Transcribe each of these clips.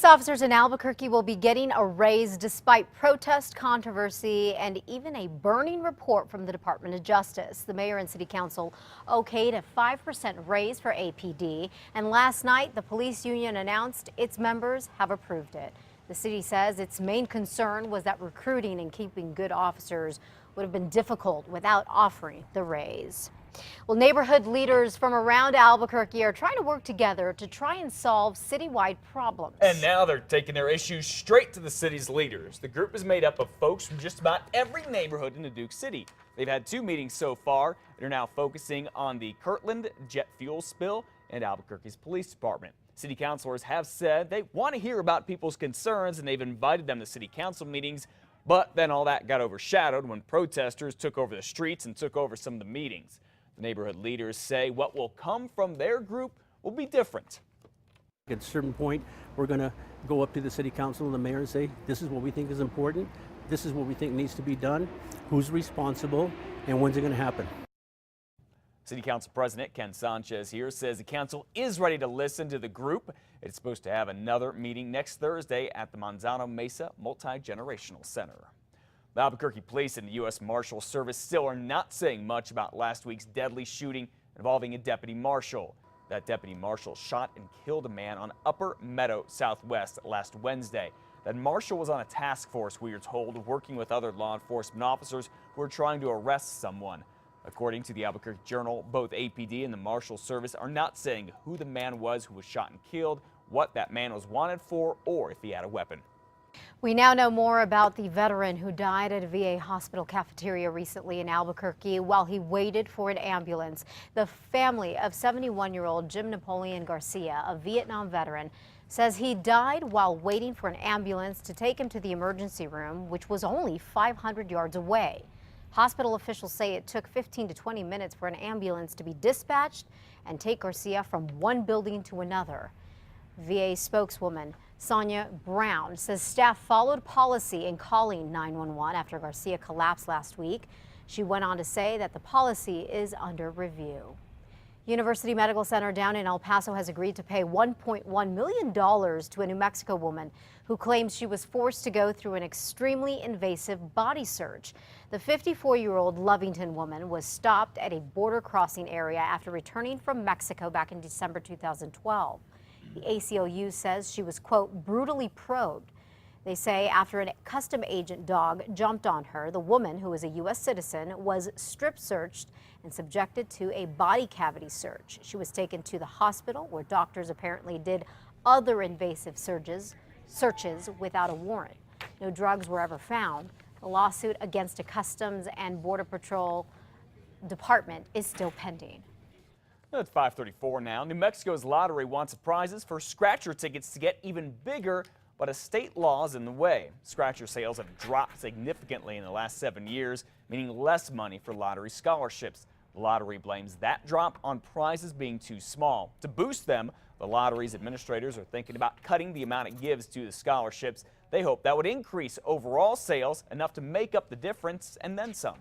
Police officers in Albuquerque will be getting a raise despite protest, controversy, and even a burning report from the Department of Justice. The mayor and city council okayed a 5% raise for APD, and last night the police union announced its members have approved it. The city says its main concern was that recruiting and keeping good officers would have been difficult without offering the raise. Well, neighborhood leaders from around Albuquerque are trying to work together to try and solve citywide problems. And now they're taking their issues straight to the city's leaders. The group is made up of folks from just about every neighborhood in Duke City. They've had 2 meetings so far. They're now focusing on the Kirtland jet fuel spill and Albuquerque's police department. City councilors have said they want to hear about people's concerns, and they've invited them to city council meetings. But then all that got overshadowed when protesters took over the streets and took over some of the meetings. The neighborhood leaders say what will come from their group will be different. At a certain point, we're going to go up to the city council and the mayor and say, this is what we think is important, this is what we think needs to be done, who's responsible, and when's it going to happen. City Council President Ken Sanchez here says the council is ready to listen to the group. It's supposed to have another meeting next Thursday at the Manzano Mesa Multi-Generational Center. The Albuquerque Police and the U.S. Marshal Service still are not saying much about last week's deadly shooting involving a deputy marshal. That deputy marshal shot and killed a man on Upper Meadow Southwest last Wednesday. That marshal was on a task force, we are told, working with other law enforcement officers who are trying to arrest someone. According to the Albuquerque Journal, both APD and the Marshal Service are not saying who the man was who was shot and killed, what that man was wanted for, or if he had a weapon. We now know more about the veteran who died at a VA hospital cafeteria recently in Albuquerque while he waited for an ambulance. The family of 71-year-old Jim Napoleon Garcia, a Vietnam veteran, says he died while waiting for an ambulance to take him to the emergency room, which was only 500 yards away. Hospital officials say it took 15 to 20 minutes for an ambulance to be dispatched and take Garcia from one building to another. VA spokeswoman Sonia Brown says staff followed policy in calling 911 after Garcia collapsed last week. She went on to say that the policy is under review. University Medical Center down in El Paso has agreed to pay $1.1 million to a New Mexico woman who claims she was forced to go through an extremely invasive body search. The 54-year-old Lovington woman was stopped at a border crossing area after returning from Mexico back in December 2012. The ACLU says she was, quote, brutally probed. They say after a custom agent dog jumped on her, the woman, who is a U.S. citizen, was strip searched and subjected to a body cavity search. She was taken to the hospital where doctors apparently did other invasive searches without a warrant. No drugs were ever found. The lawsuit against a Customs and Border Patrol department is still pending. It's 5:34 now. New Mexico's lottery wants prizes for scratcher tickets to get even bigger, but a state law is in the way. Scratcher sales have dropped significantly in the last 7 years, meaning less money for lottery scholarships. The lottery blames that drop on prizes being too small. To boost them, the lottery's administrators are thinking about cutting the amount it gives to the scholarships. They hope that would increase overall sales enough to make up the difference and then some.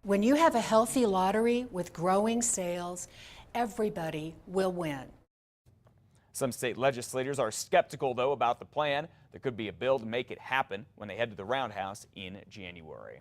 When you have a healthy lottery with growing sales, everybody will win. Some state legislators are skeptical, though, about the plan. There could be a bill to make it happen when they head to the Roundhouse in January.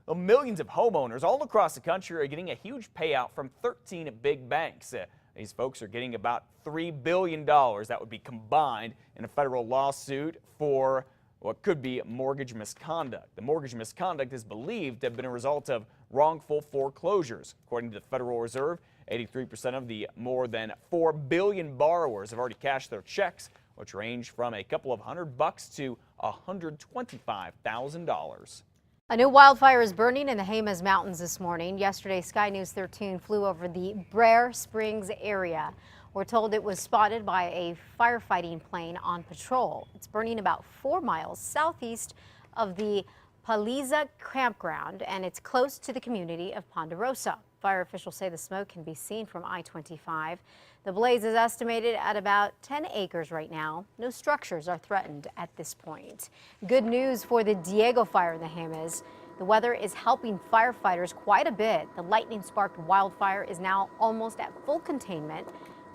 Well, millions of homeowners all across the country are getting a huge payout from 13 big banks. These folks are getting about $3 billion that would be combined in a federal lawsuit for what could be mortgage misconduct. The mortgage misconduct is believed to have been a result of wrongful foreclosures. According to the Federal Reserve, 83% of the more than 4 billion borrowers have already cashed their checks, which range from a couple of $100 to $125,000. A new wildfire is burning in the Jemez Mountains this morning. Yesterday, Sky News 13 flew over the Brer Springs area. We're told it was spotted by a firefighting plane on patrol. It's burning about 4 miles southeast of the Paliza campground, and it's close to the community of Ponderosa. Fire officials say the smoke can be seen from I-25. The blaze is estimated at about 10 acres right now. No structures are threatened at this point. Good news for the Diego fire in the Jemez. The weather is helping firefighters quite a bit. The lightning-sparked wildfire is now almost at full containment.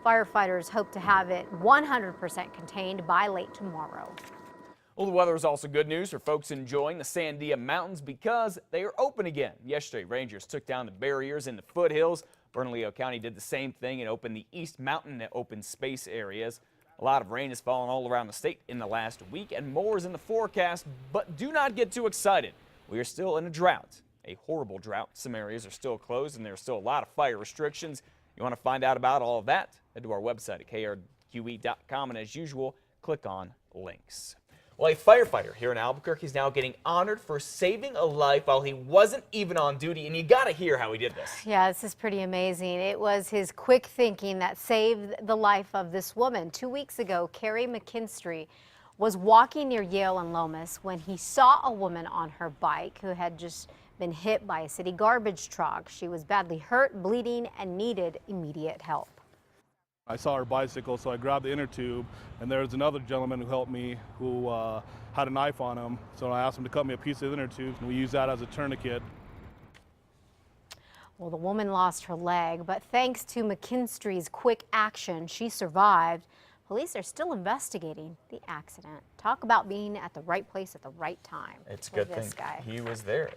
Firefighters hope to have it 100% contained by late tomorrow. Well, the weather is also good news for folks enjoying the Sandia Mountains because they are open again. Yesterday, rangers took down the barriers in the foothills. Bernalillo County did the same thing and opened the East Mountain and open space areas. A lot of rain has fallen all around the state in the last week, and more is in the forecast, but do not get too excited. We are still in a drought, a horrible drought. Some areas are still closed, and there are still a lot of fire restrictions. You want to find out about all of that? Head to our website at krqe.com, and as usual, click on links. Well, a firefighter here in Albuquerque is now getting honored for saving a life while he wasn't even on duty, and you got to hear how he did this. Yeah, this is pretty amazing. It was his quick thinking that saved the life of this woman. 2 weeks ago, Carrie McKinstry was walking near Yale and Lomas when he saw a woman on her bike who had just been hit by a city garbage truck. She was badly hurt, bleeding, and needed immediate help. I saw her bicycle, so I grabbed the inner tube, and there was another gentleman who helped me who had a knife on him, so I asked him to cut me a piece of the inner tube, and we used that as a tourniquet. Well, the woman lost her leg, but thanks to McKinstry's quick action, she survived. Police are still investigating the accident. Talk about being at the right place at the right time. It's a good thing he was there.